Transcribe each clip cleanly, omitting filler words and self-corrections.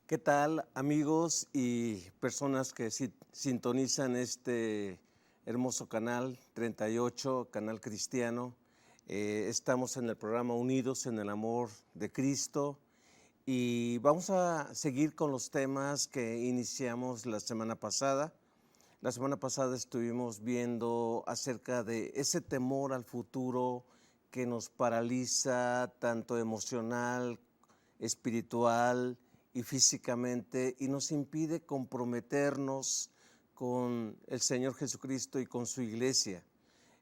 ¿Qué tal, amigos y personas que sintonizan este hermoso canal 38, canal cristiano? Estamos en el programa Unidos en el Amor de Cristo y vamos a seguir con los temas que iniciamos la semana pasada. La semana pasada estuvimos viendo acerca de ese temor al futuro que nos paraliza tanto emocional, espiritual y físicamente y nos impide comprometernos con el Señor Jesucristo y con su iglesia.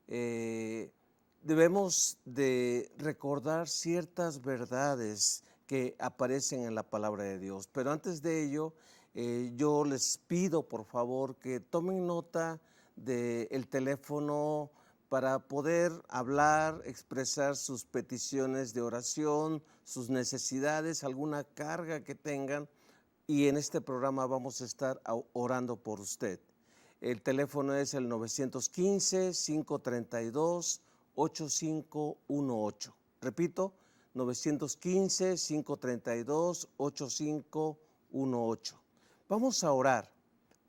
Eh, Debemos de recordar ciertas verdades que aparecen en la palabra de Dios, pero antes de ello yo les pido por favor que tomen nota del teléfono para poder hablar, expresar sus peticiones de oración, sus necesidades, alguna carga que tengan, y en este programa vamos a estar orando por usted. El teléfono es el 915-532-8518. Repito, 915-532-8518. Vamos a orar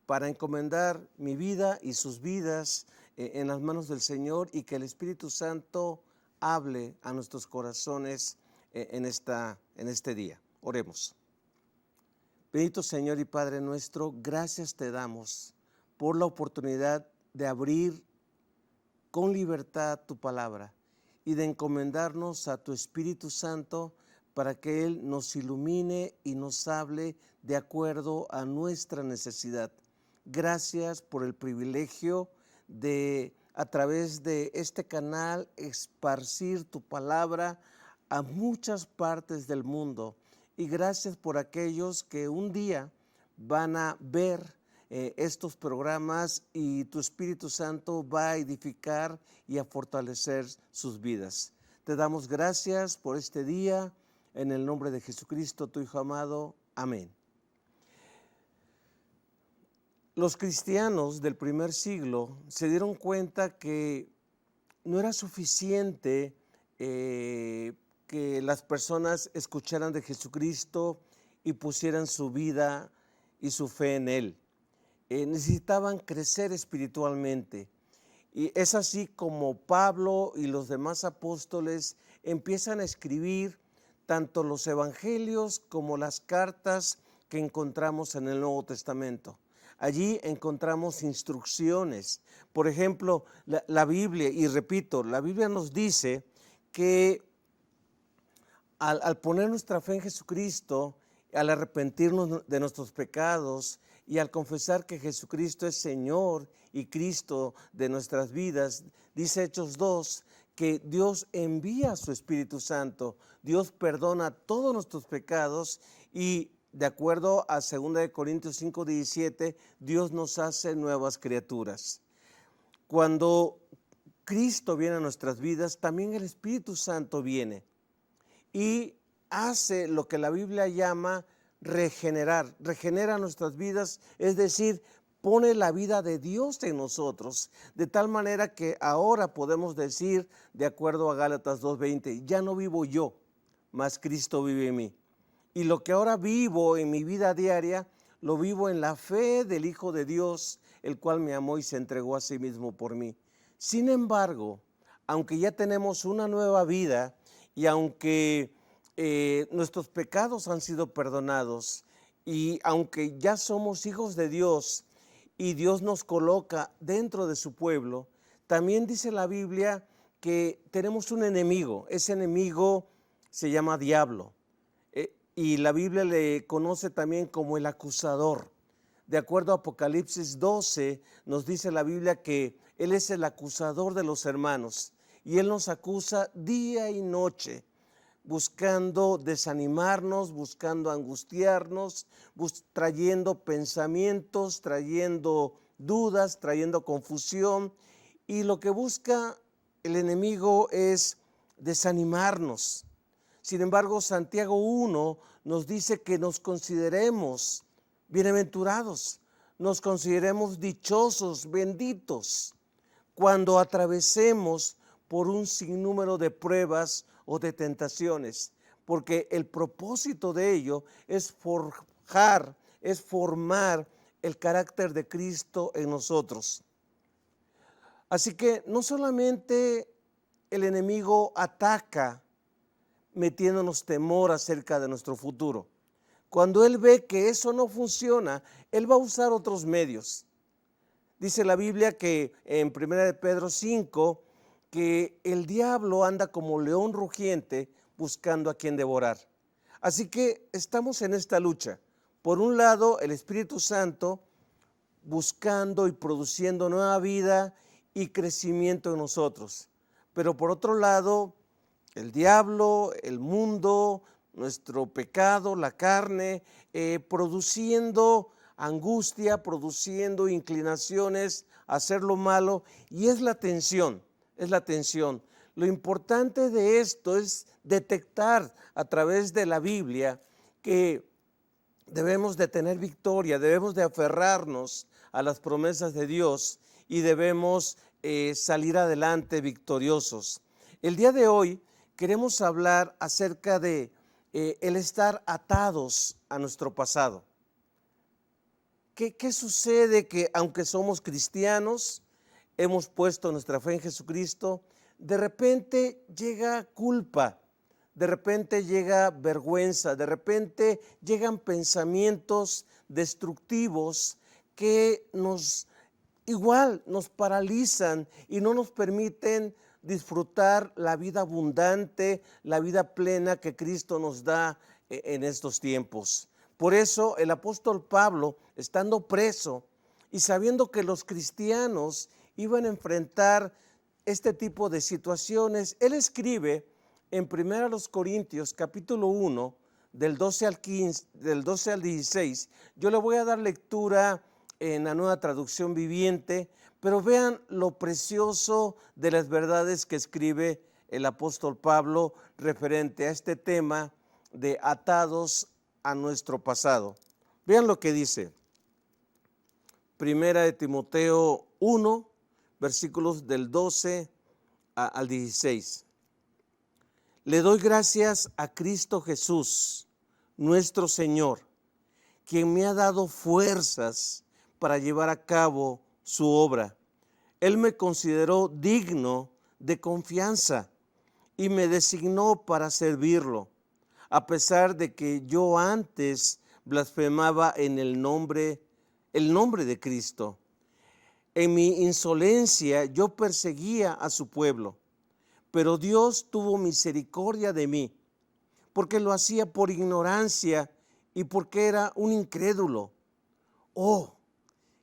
para encomendar mi vida y sus vidas en las manos del Señor y que el Espíritu Santo hable a nuestros corazones en este día. Oremos. Bendito Señor y Padre nuestro, gracias te damos por la oportunidad de abrir con libertad tu palabra y de encomendarnos a tu Espíritu Santo para que Él nos ilumine y nos hable de acuerdo a nuestra necesidad. Gracias por el privilegio de, a través de este canal, esparcir tu palabra a muchas partes del mundo. Y gracias por aquellos que un día van a ver estos programas y tu Espíritu Santo va a edificar y a fortalecer sus vidas. Te damos gracias por este día, en el nombre de Jesucristo, tu Hijo amado. Amén. Los cristianos del primer siglo se dieron cuenta que no era suficiente que las personas escucharan de Jesucristo y pusieran su vida y su fe en Él. Necesitaban crecer espiritualmente. Y es así como Pablo y los demás apóstoles empiezan a escribir tanto los evangelios como las cartas que encontramos en el Nuevo Testamento. Allí encontramos instrucciones. Por ejemplo, la Biblia, y repito, la Biblia nos dice que al poner nuestra fe en Jesucristo, al arrepentirnos de nuestros pecados y al confesar que Jesucristo es Señor y Cristo de nuestras vidas, dice Hechos 2, que Dios envía a su Espíritu Santo, Dios perdona todos nuestros pecados y de acuerdo a 2 Corintios 5:17, Dios nos hace nuevas criaturas. Cuando Cristo viene a nuestras vidas, también el Espíritu Santo viene y hace lo que la Biblia llama regenerar, regenera nuestras vidas, es decir, pone la vida de Dios en nosotros, de tal manera que ahora podemos decir, de acuerdo a Gálatas 2:20, ya no vivo yo, mas Cristo vive en mí. Y lo que ahora vivo en mi vida diaria, lo vivo en la fe del Hijo de Dios, el cual me amó y se entregó a sí mismo por mí. Sin embargo, aunque ya tenemos una nueva vida y aunque nuestros pecados han sido perdonados y aunque ya somos hijos de Dios y Dios nos coloca dentro de su pueblo, también dice la Biblia que tenemos un enemigo. Ese enemigo se llama diablo. Y la Biblia le conoce también como el acusador. De acuerdo a Apocalipsis 12, nos dice la Biblia que Él es el acusador de los hermanos y Él nos acusa día y noche, buscando desanimarnos, buscando angustiarnos, trayendo pensamientos, trayendo dudas, trayendo confusión. Y lo que busca el enemigo es desanimarnos. Sin embargo, Santiago 1 nos dice que nos consideremos bienaventurados, nos consideremos dichosos, benditos, cuando atravesemos por un sinnúmero de pruebas o de tentaciones, porque el propósito de ello es forjar, es formar el carácter de Cristo en nosotros. Así que no solamente el enemigo ataca metiéndonos temor acerca de nuestro futuro. Cuando él ve que eso no funciona, él va a usar otros medios. Dice la Biblia que en 1 de Pedro 5, que el diablo anda como león rugiente buscando a quien devorar. Así que estamos en esta lucha. Por un lado, el Espíritu Santo buscando y produciendo nueva vida y crecimiento en nosotros. Pero por otro lado, el diablo, el mundo, nuestro pecado, la carne, produciendo angustia, produciendo inclinaciones a hacer lo malo, y es la tensión, es la tensión. Lo importante de esto es detectar a través de la Biblia que debemos de tener victoria, debemos de aferrarnos a las promesas de Dios y debemos salir adelante victoriosos. El día de hoy queremos hablar acerca de el estar atados a nuestro pasado. ¿Qué sucede? Que aunque somos cristianos, hemos puesto nuestra fe en Jesucristo, de repente llega culpa, de repente llega vergüenza, de repente llegan pensamientos destructivos que nos paralizan y no nos permiten disfrutar la vida abundante, la vida plena que Cristo nos da en estos tiempos. Por eso el apóstol Pablo, estando preso y sabiendo que los cristianos iban a enfrentar este tipo de situaciones, él escribe en 1 Corintios capítulo 1, del 12 al 16. Yo le voy a dar lectura en la Nueva Traducción Viviente, pero vean lo precioso de las verdades que escribe el apóstol Pablo referente a este tema de atados a nuestro pasado. Vean lo que dice. 1 de Timoteo 1, versículos del 12 al 16. Le doy gracias a Cristo Jesús, nuestro Señor, quien me ha dado fuerzas para llevar a cabo su obra. Él me consideró digno de confianza y me designó para servirlo, a pesar de que yo antes blasfemaba en el nombre de Cristo. En mi insolencia yo perseguía a su pueblo, pero Dios tuvo misericordia de mí, porque lo hacía por ignorancia y porque era un incrédulo. Oh,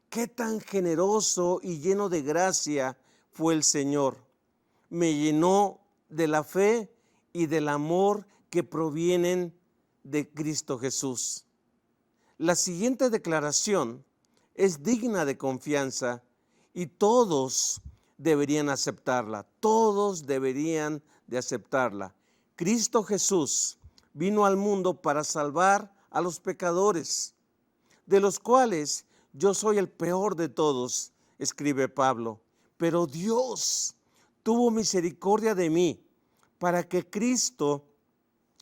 qué tan generoso y lleno de gracia fue el Señor. Me llenó de la fe y del amor que provienen de Cristo Jesús. La siguiente declaración es digna de confianza y todos deberían aceptarla. Todos deberían de aceptarla. Cristo Jesús vino al mundo para salvar a los pecadores, de los cuales yo soy el peor de todos, escribe Pablo. Pero Dios tuvo misericordia de mí para que Cristo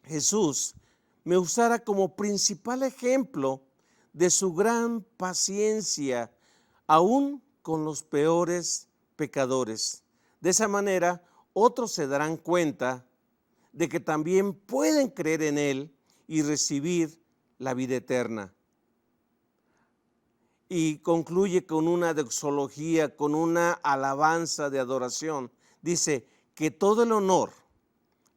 Jesús me usara como principal ejemplo de su gran paciencia, aún con los peores pecadores. De esa manera, otros se darán cuenta de que también pueden creer en Él y recibir la vida eterna. Y concluye con una doxología, con una alabanza de adoración. Dice que todo el honor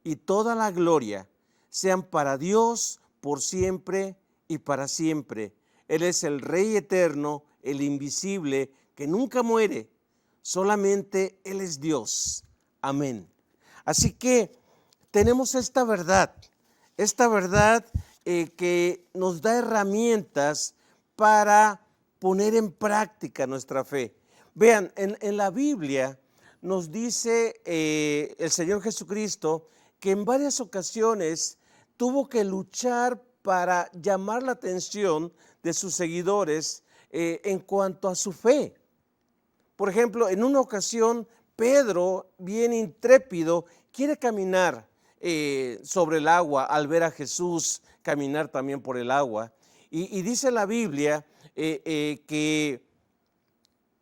y toda la gloria sean para Dios por siempre y para siempre. Él es el Rey eterno, el invisible, que nunca muere. Solamente Él es Dios. Amén. Así que tenemos esta verdad que nos da herramientas para poner en práctica nuestra fe. Vean, en la Biblia nos dice el Señor Jesucristo que en varias ocasiones tuvo que luchar para llamar la atención de sus seguidores en cuanto a su fe. Por ejemplo, en una ocasión, Pedro, bien intrépido, quiere caminar sobre el agua al ver a Jesús caminar también por el agua. Y dice la Biblia que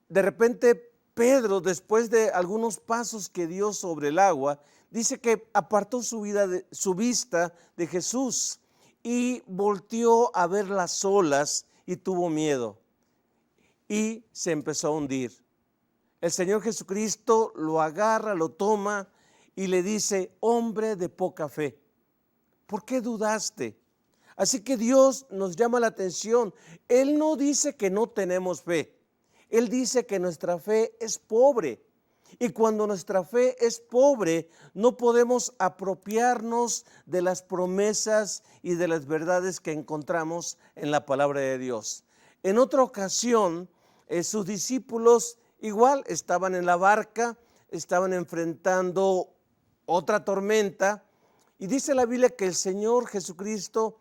de repente Pedro, después de algunos pasos que dio sobre el agua, dice que apartó su vista de Jesús y volteó a ver las olas y tuvo miedo y se empezó a hundir. El Señor Jesucristo lo agarra, lo toma y le dice: hombre de poca fe, ¿por qué dudaste? Así que Dios nos llama la atención. Él no dice que no tenemos fe. Él dice que nuestra fe es pobre. Y cuando nuestra fe es pobre, no podemos apropiarnos de las promesas y de las verdades que encontramos en la palabra de Dios. En otra ocasión, sus discípulos igual estaban en la barca, estaban enfrentando otra tormenta, y dice la Biblia que el Señor Jesucristo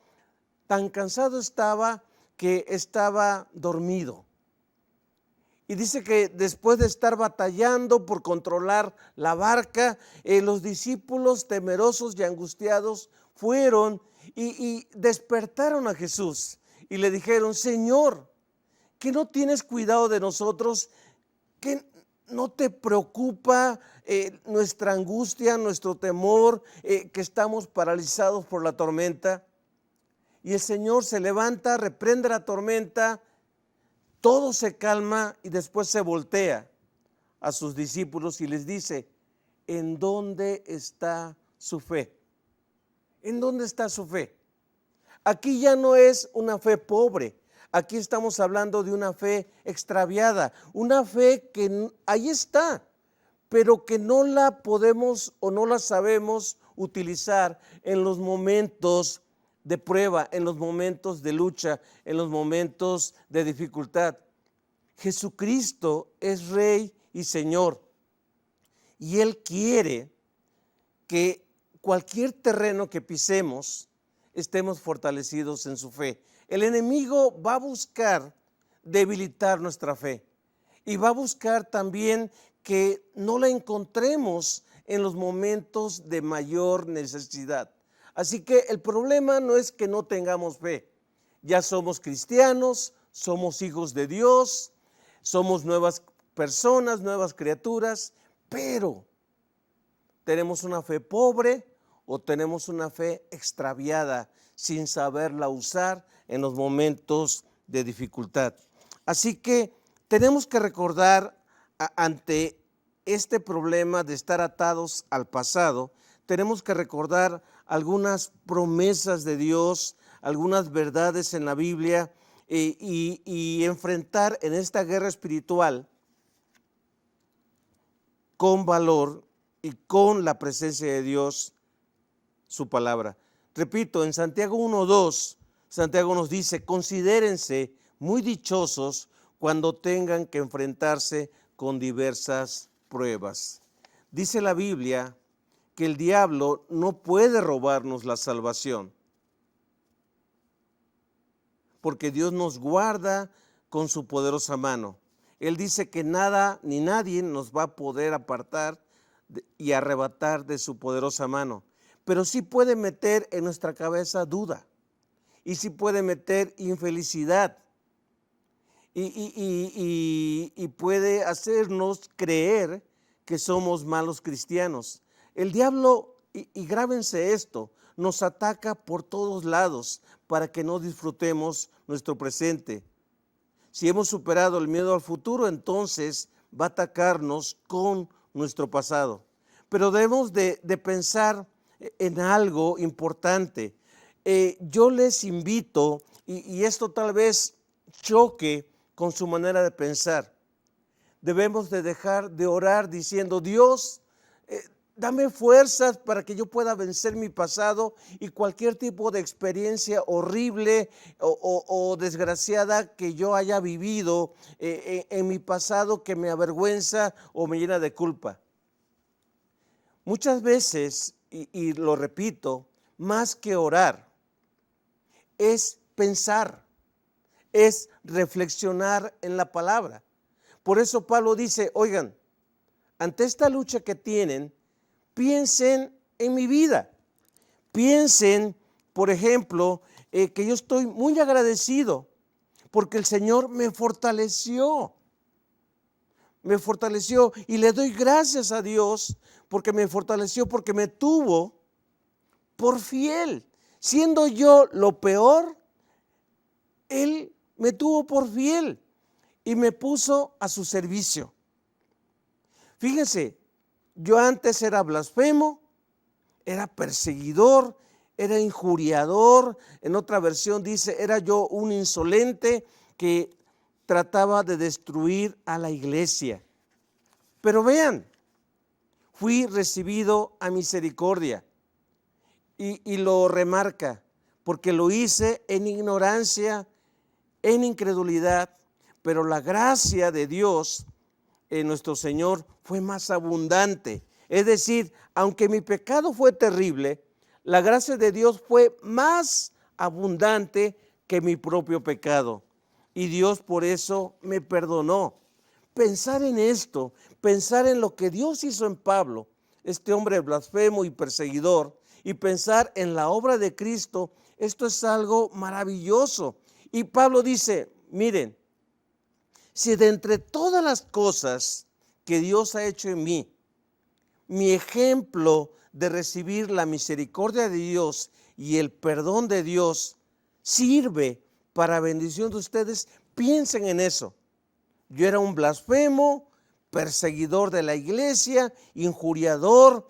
tan cansado estaba que estaba dormido. Y dice que después de estar batallando por controlar la barca, los discípulos temerosos y angustiados fueron y despertaron a Jesús y le dijeron: Señor, ¿que no tienes cuidado de nosotros? ¿Que no te preocupa nuestra angustia, nuestro temor, que estamos paralizados por la tormenta? Y el Señor se levanta, reprende la tormenta, todo se calma y después se voltea a sus discípulos y les dice: ¿en dónde está su fe? ¿En dónde está su fe? Aquí ya no es una fe pobre, aquí estamos hablando de una fe extraviada, una fe que ahí está, pero que no la podemos o no la sabemos utilizar en los momentos de prueba, en los momentos de lucha, en los momentos de dificultad. Jesucristo es Rey y Señor, y Él quiere que cualquier terreno que pisemos estemos fortalecidos en su fe. El enemigo va a buscar debilitar nuestra fe y va a buscar también que no la encontremos en los momentos de mayor necesidad. Así que el problema no es que no tengamos fe. Ya somos cristianos, somos hijos de Dios, somos nuevas personas, nuevas criaturas, pero tenemos una fe pobre o tenemos una fe extraviada sin saberla usar en los momentos de dificultad. Así que tenemos que recordar ante este problema de estar atados al pasado, tenemos que recordar algunas promesas de Dios, algunas verdades en la Biblia y enfrentar en esta guerra espiritual con valor y con la presencia de Dios, su palabra. Repito, en Santiago 1:2, Santiago nos dice: considérense muy dichosos cuando tengan que enfrentarse con diversas pruebas. Dice la Biblia que el diablo no puede robarnos la salvación, porque Dios nos guarda con su poderosa mano. Él dice que nada ni nadie nos va a poder apartar y arrebatar de su poderosa mano, pero sí puede meter en nuestra cabeza duda y sí puede meter infelicidad y puede hacernos creer que somos malos cristianos. El diablo, y grábense esto, nos ataca por todos lados para que no disfrutemos nuestro presente. Si hemos superado el miedo al futuro, entonces va a atacarnos con nuestro pasado. Pero debemos de pensar en algo importante. Yo les invito, y esto tal vez choque con su manera de pensar, debemos de dejar de orar diciendo: Dios, dame fuerzas para que yo pueda vencer mi pasado y cualquier tipo de experiencia horrible o desgraciada que yo haya vivido en mi pasado, que me avergüenza o me llena de culpa. Muchas veces, y lo repito, más que orar, es pensar, es reflexionar en la palabra. Por eso Pablo dice: oigan, ante esta lucha que tienen, piensen en mi vida. Piensen, por ejemplo, que yo estoy muy agradecido porque el Señor me fortaleció. Me fortaleció y le doy gracias a Dios porque me fortaleció, porque me tuvo por fiel. Siendo yo lo peor, Él me tuvo por fiel y me puso a su servicio. Fíjense, yo antes era blasfemo, era perseguidor, era injuriador. En otra versión dice, era yo un insolente que trataba de destruir a la iglesia. Pero vean, fui recibido a misericordia y lo remarca, porque lo hice en ignorancia, en incredulidad, pero la gracia de Dios en nuestro Señor fue más abundante. Es decir, aunque mi pecado fue terrible, la gracia de Dios fue más abundante que mi propio pecado. Y Dios por eso me perdonó. Pensar en esto, pensar en lo que Dios hizo en Pablo, este hombre blasfemo y perseguidor, y pensar en la obra de Cristo, esto es algo maravilloso. Y Pablo dice, miren, si de entre todas las cosas que Dios ha hecho en mí, mi ejemplo de recibir la misericordia de Dios y el perdón de Dios sirve para bendición de ustedes, piensen en eso. Yo era un blasfemo, perseguidor de la iglesia, injuriador,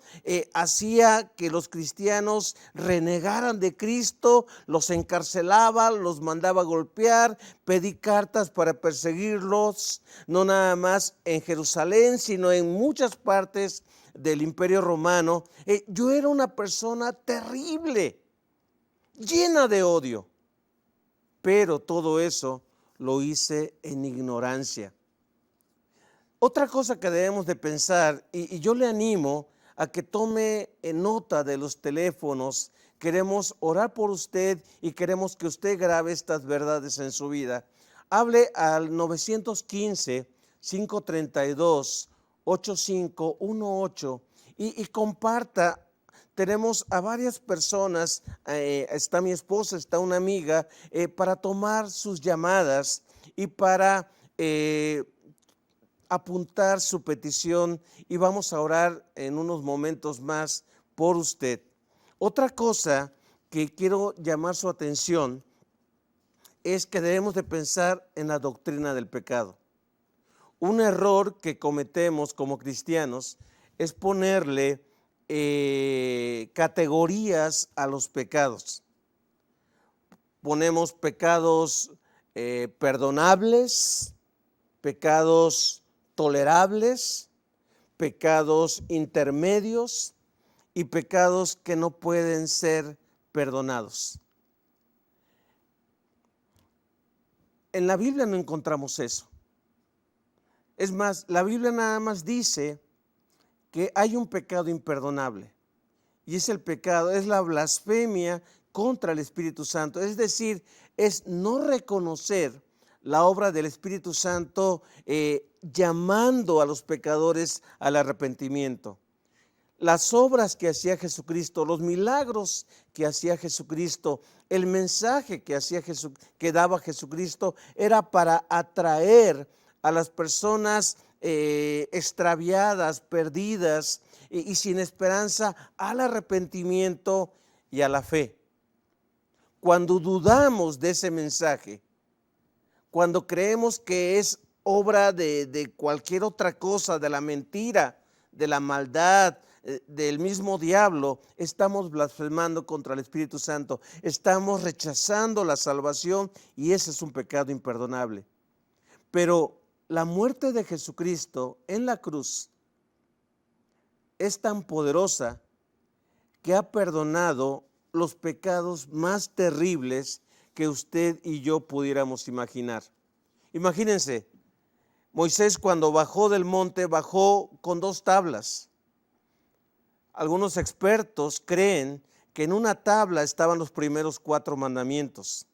hacía que los cristianos renegaran de Cristo, los encarcelaba, los mandaba a golpear, pedí cartas para perseguirlos, no nada más en Jerusalén, sino en muchas partes del Imperio Romano. Yo era una persona terrible, llena de odio, pero todo eso lo hice en ignorancia. Otra cosa que debemos de pensar, y yo le animo a que tome nota de los teléfonos, queremos orar por usted y queremos que usted grabe estas verdades en su vida. Hable al 915-532-8518 y comparta. Tenemos a varias personas, está mi esposa, está una amiga, para tomar sus llamadas y para apuntar su petición, y vamos a orar en unos momentos más por usted. Otra cosa que quiero llamar su atención es que debemos de pensar en la doctrina del pecado. Un error que cometemos como cristianos es ponerle categorías a los pecados. Ponemos pecados perdonables, pecados tolerables, pecados intermedios y pecados que no pueden ser perdonados. En la Biblia no encontramos eso. Es más, la Biblia nada más dice que hay un pecado imperdonable, y es el pecado, es la blasfemia contra el Espíritu Santo. Es decir, es no reconocer la obra del Espíritu Santo, llamando a los pecadores al arrepentimiento. Las obras que hacía Jesucristo, los milagros que hacía Jesucristo, el mensaje que daba Jesucristo era para atraer a las personas extraviadas, perdidas y sin esperanza al arrepentimiento y a la fe. Cuando dudamos de ese mensaje, cuando creemos que es obra de cualquier otra cosa, de la mentira, de la maldad, del mismo diablo, estamos blasfemando contra el Espíritu Santo, estamos rechazando la salvación, y ese es un pecado imperdonable. Pero la muerte de Jesucristo en la cruz es tan poderosa que ha perdonado los pecados más terribles que usted y yo pudiéramos imaginar. Imagínense, Moisés cuando bajó del monte, bajó con 2 tablas. Algunos expertos creen que en una tabla estaban los primeros 4 mandamientos.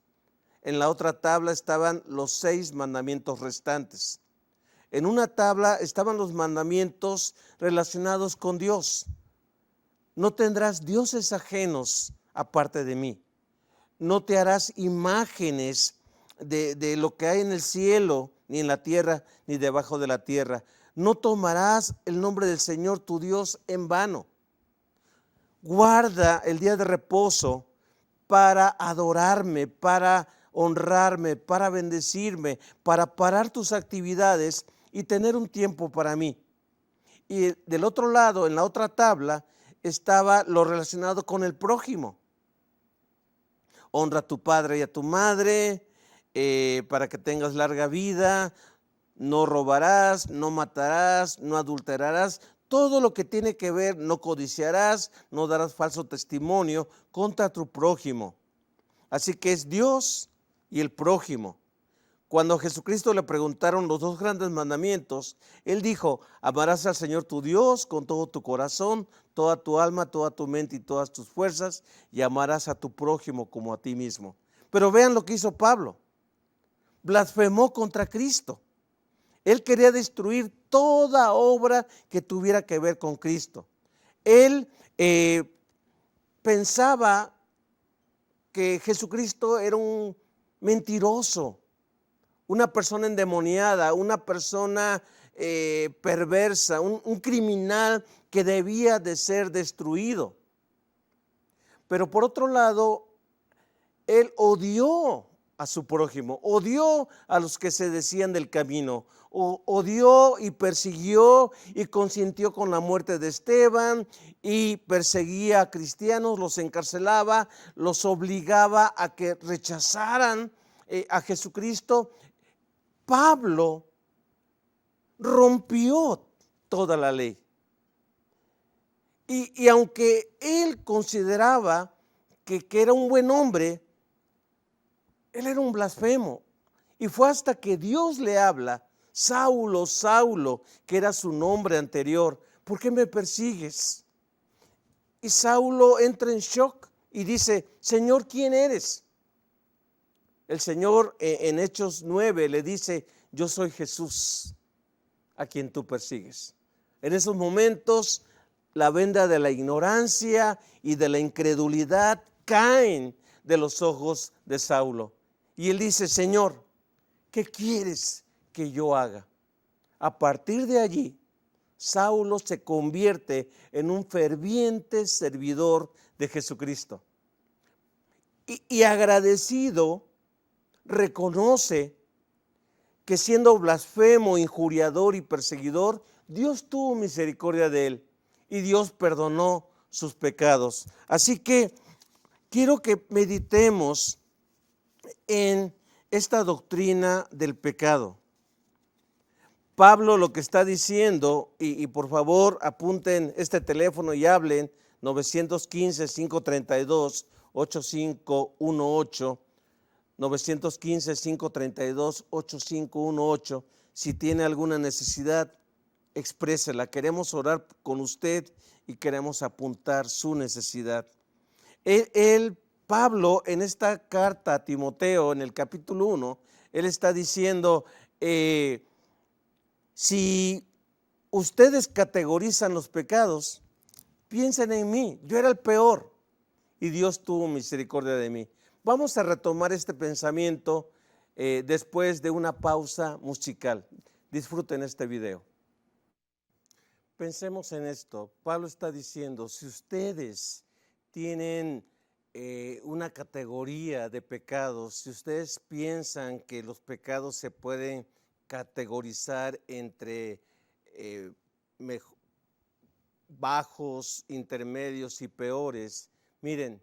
En la otra tabla estaban los 6 mandamientos restantes. En una tabla estaban los mandamientos relacionados con Dios. No tendrás dioses ajenos aparte de mí. no te harás imágenes de lo que hay en el cielo, ni en la tierra, ni debajo de la tierra. No tomarás el nombre del Señor tu Dios en vano. Guarda el día de reposo para adorarme, para honrarme, para bendecirme, para parar tus actividades y tener un tiempo para mí. Y del otro lado, en la otra tabla, estaba lo relacionado con el prójimo. Honra a tu padre y a tu madre, para que tengas larga vida. No robarás, no matarás, no adulterarás. Todo lo que tiene que ver, no codiciarás, no darás falso testimonio contra tu prójimo. Así que es Dios y el prójimo. Cuando a Jesucristo le preguntaron los dos grandes mandamientos, Él dijo: amarás al Señor tu Dios con todo tu corazón, toda tu alma, toda tu mente y todas tus fuerzas, y amarás a tu prójimo como a ti mismo. Pero vean lo que hizo Pablo. Blasfemó contra Cristo. Él quería destruir toda obra que tuviera que ver con Cristo. Él pensaba que Jesucristo era un mentiroso, una persona endemoniada, una persona perversa, un criminal que debía de ser destruido. Pero por otro lado, él odió a su prójimo, odió a los que se decían del camino, odió y persiguió y consintió con la muerte de Esteban, y perseguía a cristianos, los encarcelaba, los obligaba a que rechazaran a Jesucristo. Pablo rompió toda la ley. Y aunque él consideraba que era un buen hombre, él era un blasfemo. Y fue hasta que Dios le habla: Saulo, Saulo, que era su nombre anterior, ¿por qué me persigues? Y Saulo entra en shock y dice: Señor, ¿quién eres? El Señor en Hechos 9 le dice: yo soy Jesús, a quien tú persigues. En esos momentos, la venda de la ignorancia y de la incredulidad caen de los ojos de Saulo. Y él dice: Señor, ¿qué quieres que yo haga? A partir de allí, Saulo se convierte en un ferviente servidor de Jesucristo. Y agradecido, reconoce que siendo blasfemo, injuriador y perseguidor, Dios tuvo misericordia de él y Dios perdonó sus pecados. Así que quiero que meditemos en esta doctrina del pecado. Pablo lo que está diciendo, y por favor apunten este teléfono y hablen, 915-532-8518, 915-532-8518. Si tiene alguna necesidad, exprésela. Queremos orar con usted y queremos apuntar su necesidad. Pablo, en esta carta a Timoteo, en el capítulo 1, él está diciendo: si ustedes categorizan los pecados, piensen en mí. Yo era el peor y Dios tuvo misericordia de mí. Vamos a retomar este pensamiento después de una pausa musical. Disfruten este video. Pensemos en esto. Pablo está diciendo: si ustedes tienen una categoría de pecados, si ustedes piensan que los pecados se pueden categorizar entre bajos, intermedios y peores, miren,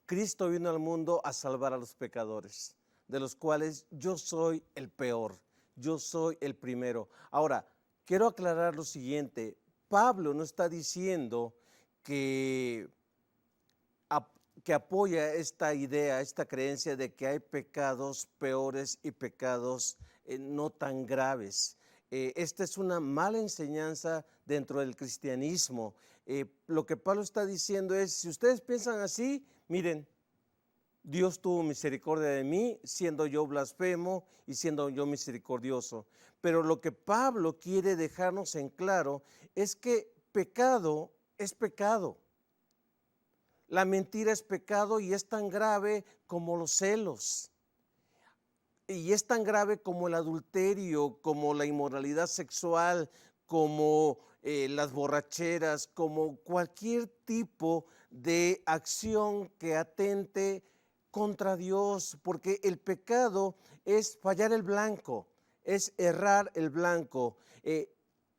Cristo vino al mundo a salvar a los pecadores, de los cuales yo soy el peor, yo soy el primero. Ahora, quiero aclarar lo siguiente: Pablo no está diciendo que apoya esta idea, esta creencia de que hay pecados peores y pecados no tan graves. Esta es una mala enseñanza dentro del cristianismo. Lo que Pablo está diciendo es: si ustedes piensan así, miren, Dios tuvo misericordia de mí, siendo yo blasfemo y siendo yo misericordioso. Pero lo que Pablo quiere dejarnos en claro es que pecado es pecado. La mentira es pecado y es tan grave como los celos. Y es tan grave como el adulterio, como la inmoralidad sexual, como las borracheras, como cualquier tipo de acción que atente contra Dios, porque el pecado es fallar el blanco, es errar el blanco.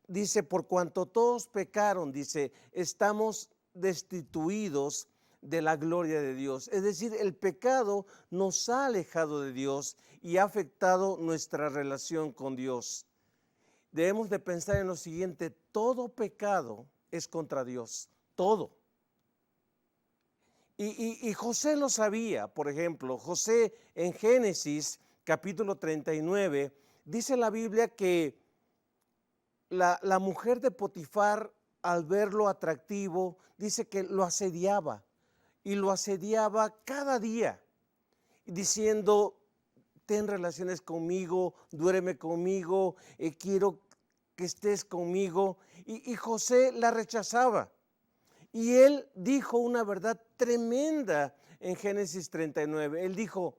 Dice, por cuanto todos pecaron, dice, estamos destituidos de la gloria de Dios. Es decir, el pecado nos ha alejado de Dios y ha afectado nuestra relación con Dios. Debemos de pensar en lo siguiente: todo pecado es contra Dios, todo. Y José lo sabía. Por ejemplo, José en Génesis capítulo 39, dice la Biblia que la mujer de Potifar, al verlo atractivo, dice que lo asediaba, y lo asediaba cada día, diciendo: ten relaciones conmigo, duéreme conmigo, quiero que estés conmigo. Y José la rechazaba. Y él dijo una verdad tremenda en Génesis 39. Él dijo: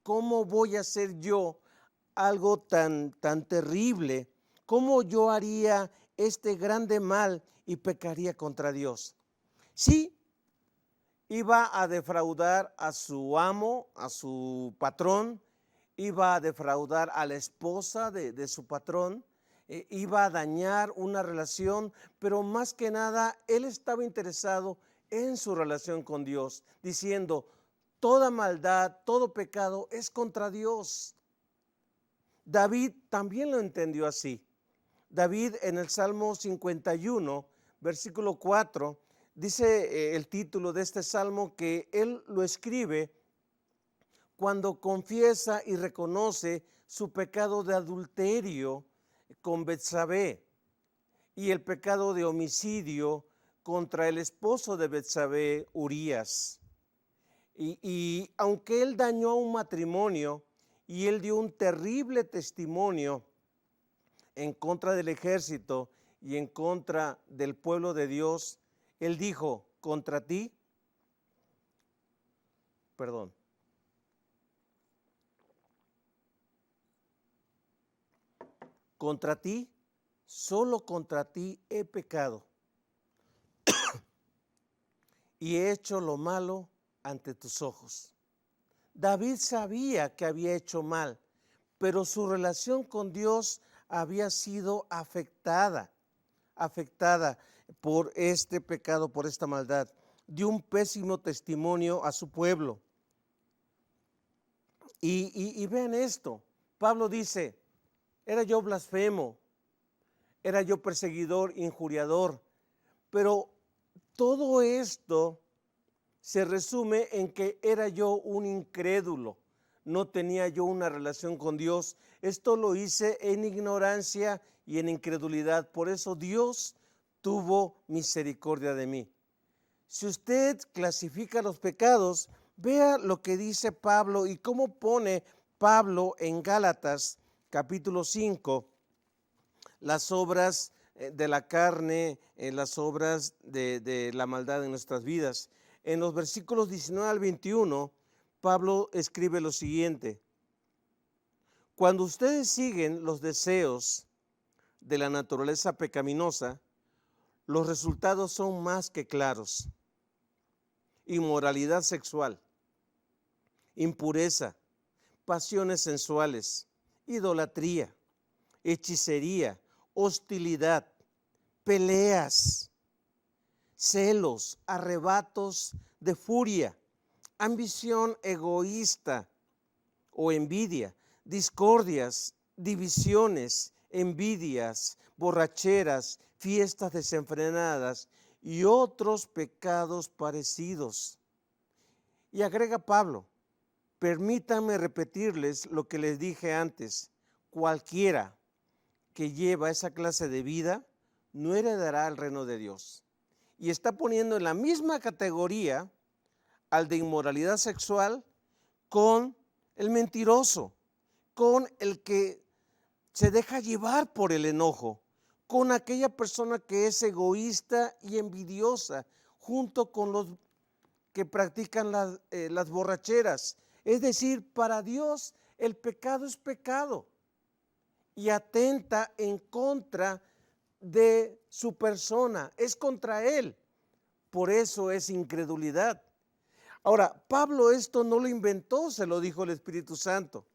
¿cómo voy a hacer yo algo tan terrible? ¿Cómo yo haría este grande mal y pecaría contra Dios? Sí, iba a defraudar a su amo, a su patrón, iba a defraudar a la esposa de su patrón, iba a dañar una relación, pero más que nada él estaba interesado en su relación con Dios, diciendo: toda maldad, todo pecado es contra Dios. David también lo entendió así. David en el Salmo 51, versículo 4, dice el título de este salmo que él lo escribe cuando confiesa y reconoce su pecado de adulterio con Betsabé y el pecado de homicidio contra el esposo de Betsabé, Urías. Y aunque él dañó a un matrimonio y él dio un terrible testimonio en contra del ejército y en contra del pueblo de Dios, él dijo: contra ti, perdón, contra ti, solo contra ti he pecado y he hecho lo malo ante tus ojos. David sabía que había hecho mal, pero su relación con Dios había sido afectada por este pecado, por esta maldad. Dio un pésimo testimonio a su pueblo. Y vean esto, Pablo dice: era yo blasfemo, era yo perseguidor, injuriador, pero todo esto se resume en que era yo un incrédulo, no tenía yo una relación con Dios. Esto lo hice en ignorancia y en incredulidad, por eso Dios tuvo misericordia de mí. Si usted clasifica los pecados, vea lo que dice Pablo y cómo pone Pablo en Gálatas capítulo 5, las obras de la carne, las obras de la maldad en nuestras vidas. En los versículos 19 al 21, Pablo escribe lo siguiente: cuando ustedes siguen los deseos de la naturaleza pecaminosa, los resultados son más que claros: inmoralidad sexual, impureza, pasiones sensuales, idolatría, hechicería, hostilidad, peleas, celos, arrebatos de furia, ambición egoísta o envidia, discordias, divisiones, envidias, borracheras, fiestas desenfrenadas y otros pecados parecidos. Y agrega Pablo: permítanme repetirles lo que les dije antes: cualquiera que lleva esa clase de vida no heredará el reino de Dios. Y está poniendo en la misma categoría al de inmoralidad sexual con el mentiroso, con el que se deja llevar por el enojo, con aquella persona que es egoísta y envidiosa. junto con los que practican las borracheras. Es decir, para Dios el pecado es pecado y atenta en contra de su persona, es contra Él. Por eso es incredulidad. Ahora, Pablo esto no lo inventó, se lo dijo el Espíritu Santo.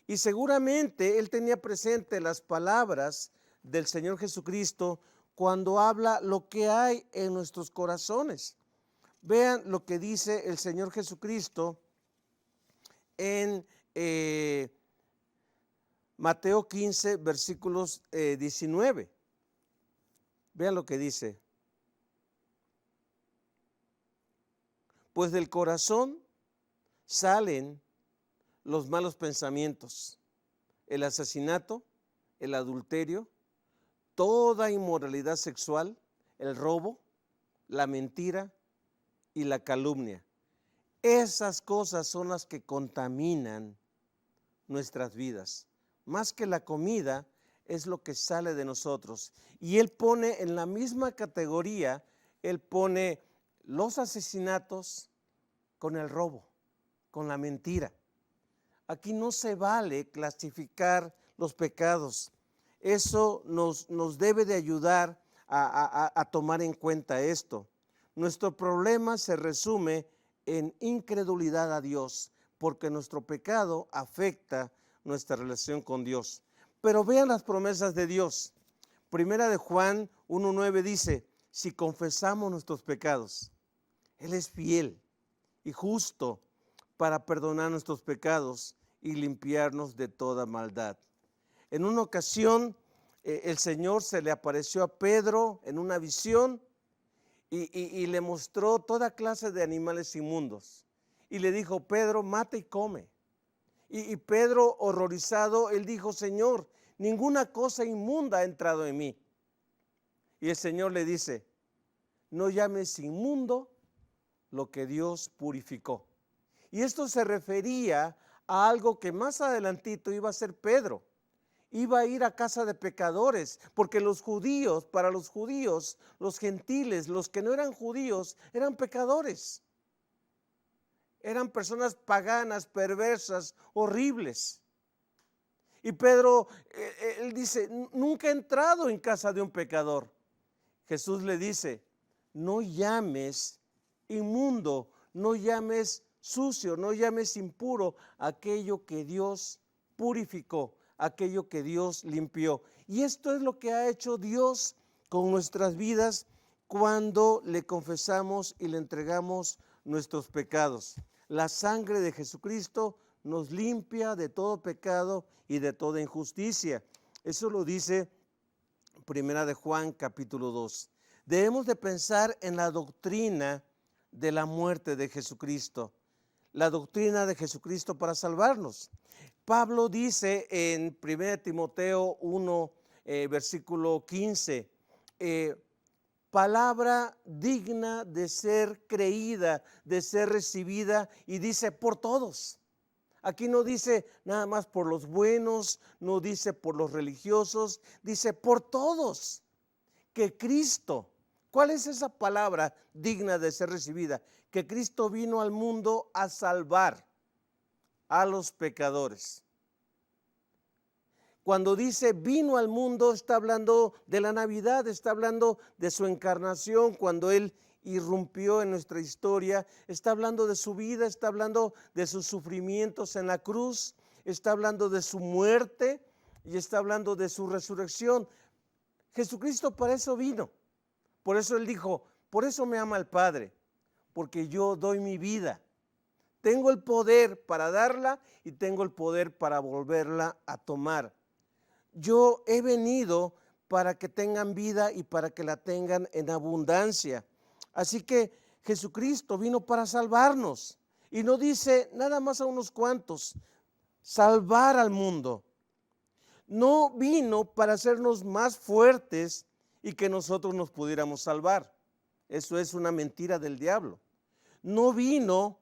Y seguramente él tenía presente las palabras del Señor Jesucristo cuando habla lo que hay en nuestros corazones. Vean lo que dice el Señor Jesucristo en Mateo 15, versículos 19. Vean lo que dice. Pues del corazón salen los malos pensamientos, el asesinato, el adulterio, toda inmoralidad sexual, el robo, la mentira y la calumnia. Esas cosas son las que contaminan nuestras vidas. Más que la comida, es lo que sale de nosotros. Y él pone en la misma categoría, él pone los asesinatos con el robo, con la mentira. Aquí no se vale clasificar los pecados. Eso nos debe de ayudar a tomar en cuenta esto. Nuestro problema se resume en incredulidad a Dios, porque nuestro pecado afecta nuestra relación con Dios. Pero vean las promesas de Dios. Primera de Juan 1:9 dice, si confesamos nuestros pecados, Él es fiel y justo para perdonar nuestros pecados y limpiarnos de toda maldad. En una ocasión, el Señor se le apareció a Pedro en una visión y le mostró toda clase de animales inmundos. Y le dijo, Pedro, mata y come. Y Pedro, horrorizado, él dijo, Señor, ninguna cosa inmunda ha entrado en mí. Y el Señor le dice, no llames inmundo lo que Dios purificó. Y esto se refería a algo que más adelantito iba a ser Pedro. Iba a ir a casa de pecadores, porque los judíos, para los judíos, los gentiles, los que no eran judíos, eran pecadores. Eran personas paganas, perversas, horribles. Y Pedro, él dice, nunca he entrado en casa de un pecador. Jesús le dice, no llames inmundo, no llames sucio, no llames impuro aquello que Dios purificó, aquello que Dios limpió. Y esto es lo que ha hecho Dios con nuestras vidas cuando le confesamos y le entregamos nuestros pecados. La sangre de Jesucristo nos limpia de todo pecado y de toda injusticia. Eso lo dice Primera de Juan capítulo 2. Debemos de pensar en la doctrina de la muerte de Jesucristo, la doctrina de Jesucristo para salvarnos. Pablo dice en 1 Timoteo 1, versículo 15, palabra digna de ser creída, de ser recibida, y dice por todos. Aquí no dice nada más por los buenos, no dice por los religiosos, dice por todos. Que Cristo, ¿cuál es esa palabra digna de ser recibida? Que Cristo vino al mundo a salvar a los pecadores. Cuando dice vino al mundo, está hablando de la Navidad, está hablando de su encarnación, cuando Él irrumpió en nuestra historia, está hablando de su vida, está hablando de sus sufrimientos en la cruz, está hablando de su muerte y está hablando de su resurrección. Jesucristo para eso vino. Por eso Él dijo, por eso me ama el Padre, porque yo doy mi vida. Tengo el poder para darla y tengo el poder para volverla a tomar. Yo he venido para que tengan vida y para que la tengan en abundancia. Así que Jesucristo vino para salvarnos. Y no dice nada más a unos cuantos, salvar al mundo. No vino para hacernos más fuertes y que nosotros nos pudiéramos salvar. Eso es una mentira del diablo. No vino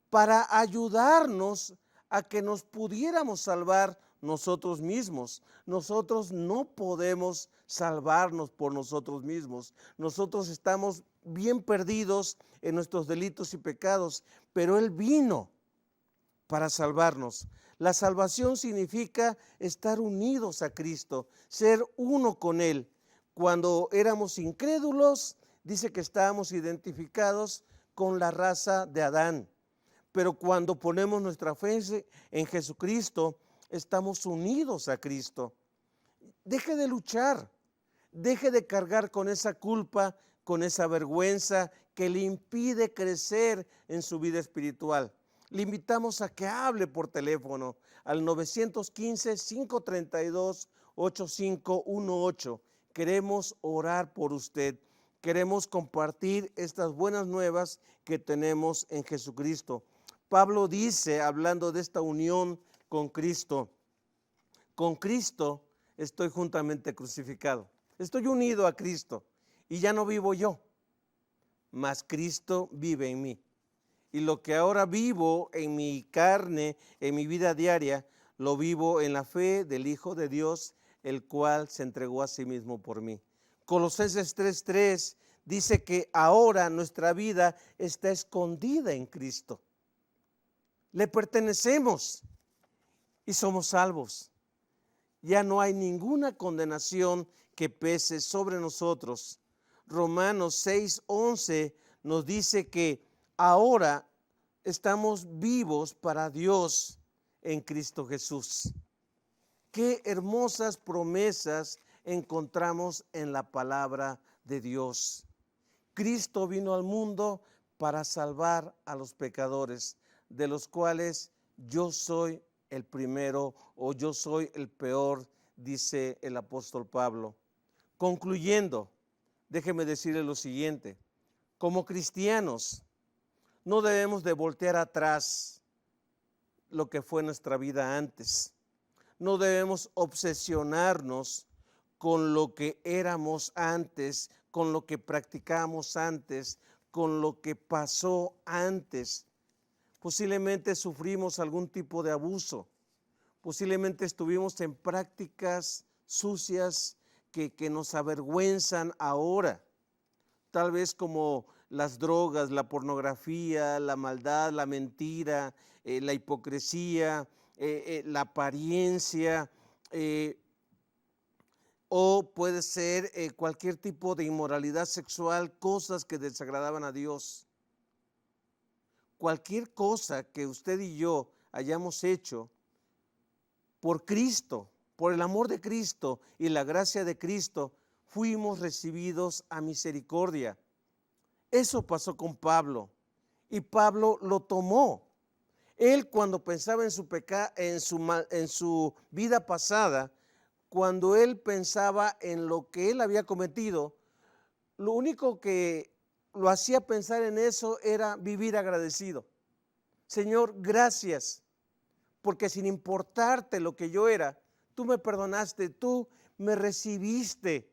para ayudarnos a que nos pudiéramos salvar nosotros mismos. Nosotros no podemos salvarnos por nosotros mismos. Nosotros estamos bien perdidos en nuestros delitos y pecados, pero Él vino para salvarnos. La salvación significa estar unidos a Cristo, ser uno con Él. Cuando éramos incrédulos, dice que estábamos identificados con la raza de Adán. Pero cuando ponemos nuestra fe en Jesucristo, estamos unidos a Cristo. Deje de luchar, deje de cargar con esa culpa, con esa vergüenza que le impide crecer en su vida espiritual. Le invitamos a que hable por teléfono al 915-532-8518. Queremos orar por usted. Queremos compartir estas buenas nuevas que tenemos en Jesucristo. Pablo dice, hablando de esta unión con Cristo estoy juntamente crucificado. Estoy unido a Cristo y ya no vivo yo, mas Cristo vive en mí. Y lo que ahora vivo en mi carne, en mi vida diaria, lo vivo en la fe del Hijo de Dios, el cual se entregó a sí mismo por mí. Colosenses 3:3 dice que ahora nuestra vida está escondida en Cristo. Le pertenecemos y somos salvos. Ya no hay ninguna condenación que pese sobre nosotros. Romanos 6:11 nos dice que ahora estamos vivos para Dios en Cristo Jesús. Qué hermosas promesas encontramos en la palabra de Dios. Cristo vino al mundo para salvar a los pecadores, de los cuales yo soy el primero o yo soy el peor, dice el apóstol Pablo. Concluyendo, déjeme decirle lo siguiente: como cristianos, no debemos de voltear atrás lo que fue nuestra vida antes. No debemos obsesionarnos con lo que éramos antes, con lo que practicábamos antes, con lo que pasó antes. Posiblemente sufrimos algún tipo de abuso. Posiblemente estuvimos en prácticas sucias que nos avergüenzan ahora. Tal vez como las drogas, la pornografía, la maldad, la mentira, la hipocresía, la apariencia, o puede ser cualquier tipo de inmoralidad sexual, cosas que desagradaban a Dios. Cualquier cosa que usted y yo hayamos hecho por Cristo, por el amor de Cristo y la gracia de Cristo, fuimos recibidos a misericordia. Eso pasó con Pablo y Pablo lo tomó. Él, cuando pensaba en su vida pasada, cuando él pensaba en lo que él había cometido, lo único que lo hacía pensar en eso era vivir agradecido. Señor, gracias, porque sin importarte lo que yo era, tú me perdonaste, tú me recibiste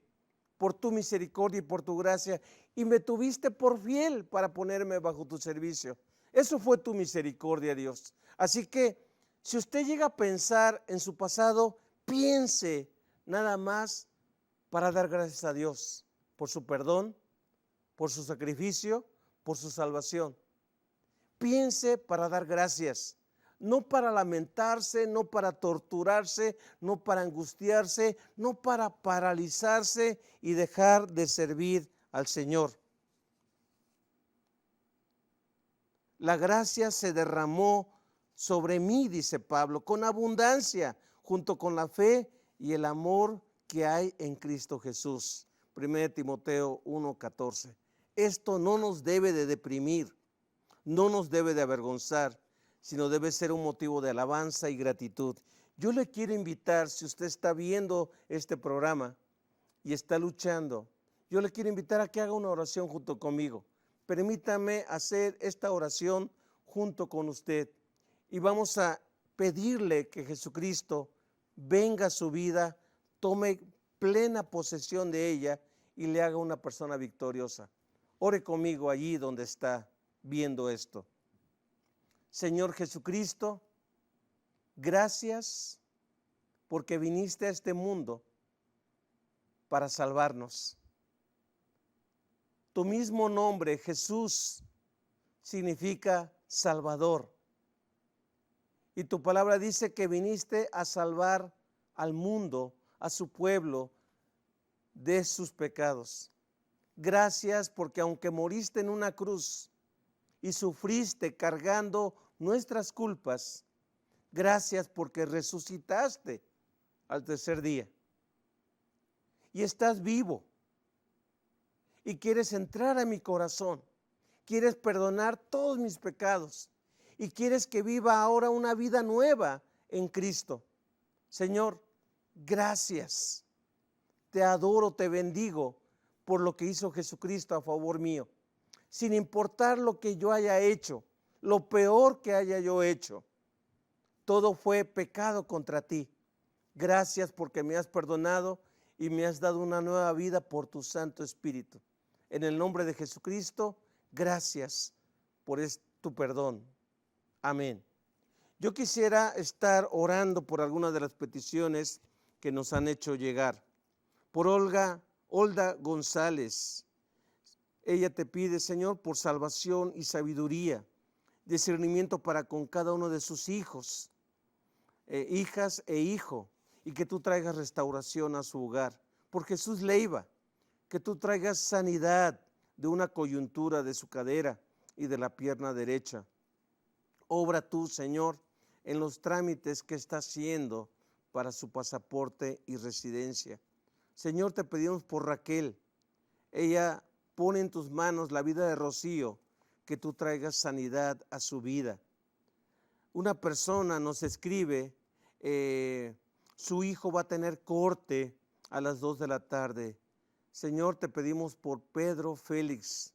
por tu misericordia y por tu gracia, y me tuviste por fiel para ponerme bajo tu servicio. Eso fue tu misericordia, Dios. Así que si usted llega a pensar en su pasado, piense nada más para dar gracias a Dios por su perdón, por su sacrificio, por su salvación. Piense para dar gracias, no para lamentarse, no para torturarse, no para angustiarse, no para paralizarse y dejar de servir al Señor. La gracia se derramó sobre mí, dice Pablo, con abundancia, junto con la fe y el amor que hay en Cristo Jesús. 1 Timoteo 1:14. Esto no nos debe de deprimir, no nos debe de avergonzar, sino debe ser un motivo de alabanza y gratitud. Yo le quiero invitar, si usted está viendo este programa y está luchando, yo le quiero invitar a que haga una oración junto conmigo. Permítame hacer esta oración junto con usted y vamos a pedirle que Jesucristo venga a su vida, tome plena posesión de ella y le haga una persona victoriosa. Ore conmigo allí donde está viendo esto. Señor Jesucristo, gracias porque viniste a este mundo para salvarnos. Tu mismo nombre, Jesús, significa Salvador. Y tu palabra dice que viniste a salvar al mundo, a su pueblo, de sus pecados. Gracias porque aunque moriste en una cruz y sufriste cargando nuestras culpas, gracias porque resucitaste al tercer día. Y estás vivo. Y quieres entrar a mi corazón. Quieres perdonar todos mis pecados. Y quieres que viva ahora una vida nueva en Cristo. Señor, gracias. Te adoro, te bendigo por lo que hizo Jesucristo a favor mío. Sin importar lo que yo haya hecho, lo peor que haya yo hecho, todo fue pecado contra ti. Gracias porque me has perdonado y me has dado una nueva vida por tu Santo Espíritu. En el nombre de Jesucristo, gracias por tu perdón. Amén. Yo quisiera estar orando por algunas de las peticiones que nos han hecho llegar. Por Olga González. Ella te pide, Señor, por salvación y sabiduría, discernimiento para con cada uno de sus hijos, hijas e hijo, y que tú traigas restauración a su hogar. Por Jesús Leiva, que tú traigas sanidad de una coyuntura de su cadera y de la pierna derecha. Obra tú, Señor, en los trámites que está haciendo para su pasaporte y residencia. Señor, te pedimos por Raquel. Ella pone en tus manos la vida de Rocío, que tú traigas sanidad a su vida. Una persona nos escribe, su hijo va a tener corte a las 2 de la tarde. Señor, te pedimos por Pedro Félix,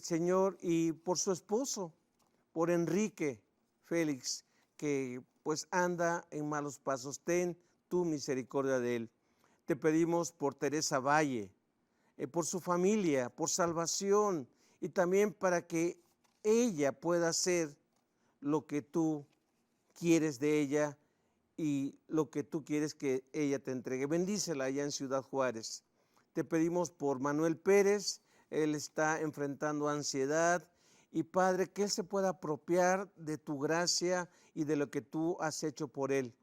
Señor, y por su esposo, por Enrique Félix, que pues anda en malos pasos. Ten tu misericordia de él. Te pedimos por Teresa Valle, por su familia, por salvación y también para que ella pueda hacer lo que tú quieres de ella y lo que tú quieres que ella te entregue. Bendícela allá en Ciudad Juárez. Te pedimos por Manuel Pérez, él está enfrentando ansiedad y Padre, que él se pueda apropiar de tu gracia y de lo que tú has hecho por él.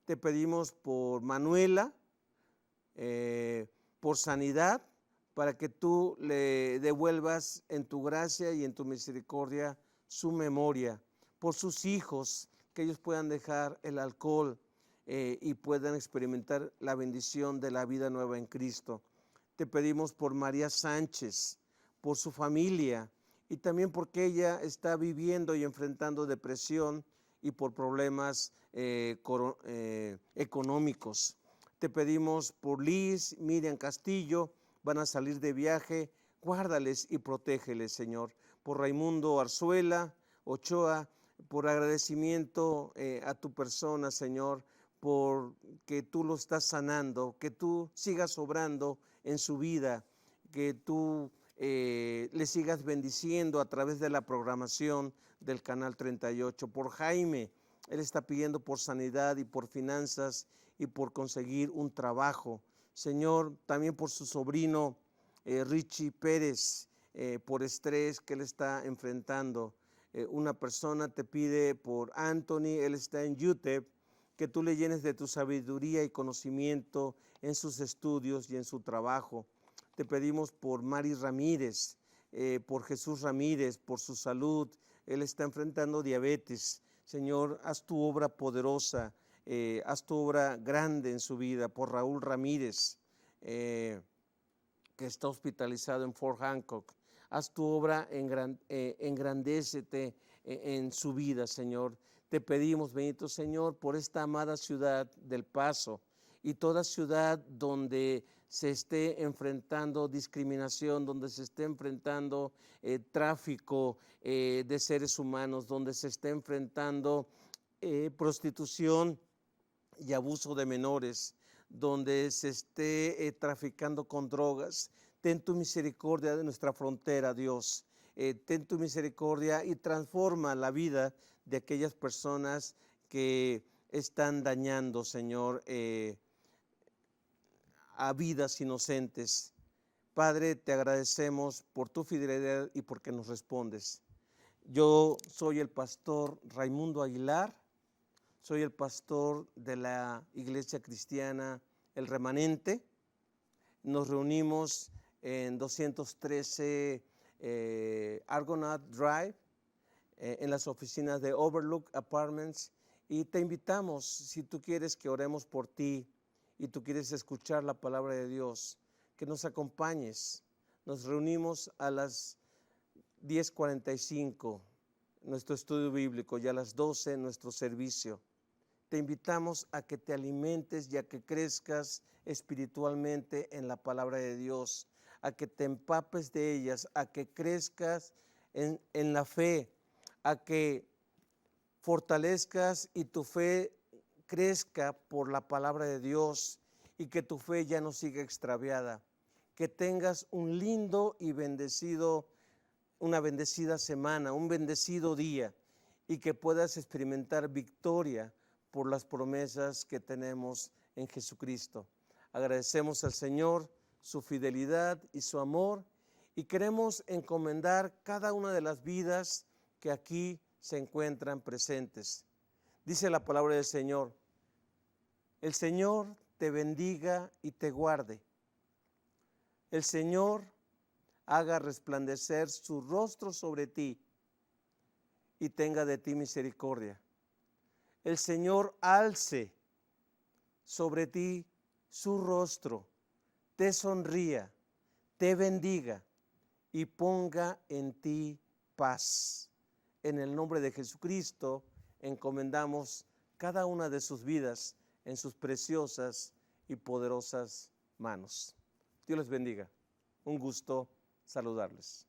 Te pedimos por Manuela, por sanidad, para que tú le devuelvas en tu gracia y en tu misericordia su memoria, por sus hijos, que ellos puedan dejar el alcohol y puedan experimentar la bendición de la vida nueva en Cristo. Te pedimos por María Sánchez, por su familia y también porque ella está viviendo y enfrentando depresión y por problemas económicos. Te pedimos por Liz, Miriam Castillo, van a salir de viaje, guárdales y protégeles, Señor. Por Raimundo Arzuela Ochoa, por agradecimiento a tu persona, Señor, por que tú lo estás sanando, que tú sigas obrando en su vida, que tú le sigas bendiciendo a través de la programación del Canal 38. Por Jaime, él está pidiendo por sanidad y por finanzas y por conseguir un trabajo. Señor, también por su sobrino Richie Pérez, por estrés que él está enfrentando. Una persona te pide por Anthony, él está en UTEP, que tú le llenes de tu sabiduría y conocimiento en sus estudios y en su trabajo. Te pedimos por Mari Ramírez, por Jesús Ramírez, por su salud. Él está enfrentando diabetes. Señor, haz tu obra poderosa, haz tu obra grande en su vida. Por Raúl Ramírez, que está hospitalizado en Fort Hancock. Haz tu obra, engrandécete en su vida, Señor. Te pedimos, bendito Señor, por esta amada ciudad del Paso y toda ciudad donde se esté enfrentando discriminación, donde se esté enfrentando tráfico de seres humanos, donde se esté enfrentando prostitución y abuso de menores, donde se esté traficando con drogas. Ten tu misericordia de nuestra frontera, Dios. Ten tu misericordia y transforma la vida de aquellas personas que están dañando, Señor, a vidas inocentes. Padre, te agradecemos por tu fidelidad y porque nos respondes. Yo soy el pastor Raimundo Aguilar, soy el pastor de la Iglesia Cristiana El Remanente. Nos reunimos en 213 Argonaut Drive, en las oficinas de Overlook Apartments, y te invitamos, si tú quieres que oremos por ti y tú quieres escuchar la palabra de Dios, que nos acompañes. Nos reunimos a las 10:45, nuestro estudio bíblico, y a las 12 nuestro servicio. Te invitamos a que te alimentes y a que crezcas espiritualmente en la palabra de Dios, a que te empapes de ellas, a que crezcas en la fe, a que fortalezcas y tu fe crezca por la palabra de Dios y que tu fe ya no siga extraviada. Que tengas un lindo y una bendecida semana, un bendecido día, y que puedas experimentar victoria por las promesas que tenemos en Jesucristo. Agradecemos al Señor su fidelidad y su amor, y queremos encomendar cada una de las vidas que aquí se encuentran presentes. Dice la palabra del Señor: el Señor te bendiga y te guarde. El Señor haga resplandecer su rostro sobre ti y tenga de ti misericordia. El Señor alce sobre ti su rostro, te sonría, te bendiga y ponga en ti paz. En el nombre de Jesucristo encomendamos cada una de sus vidas en sus preciosas y poderosas manos. Dios les bendiga. Un gusto saludarles.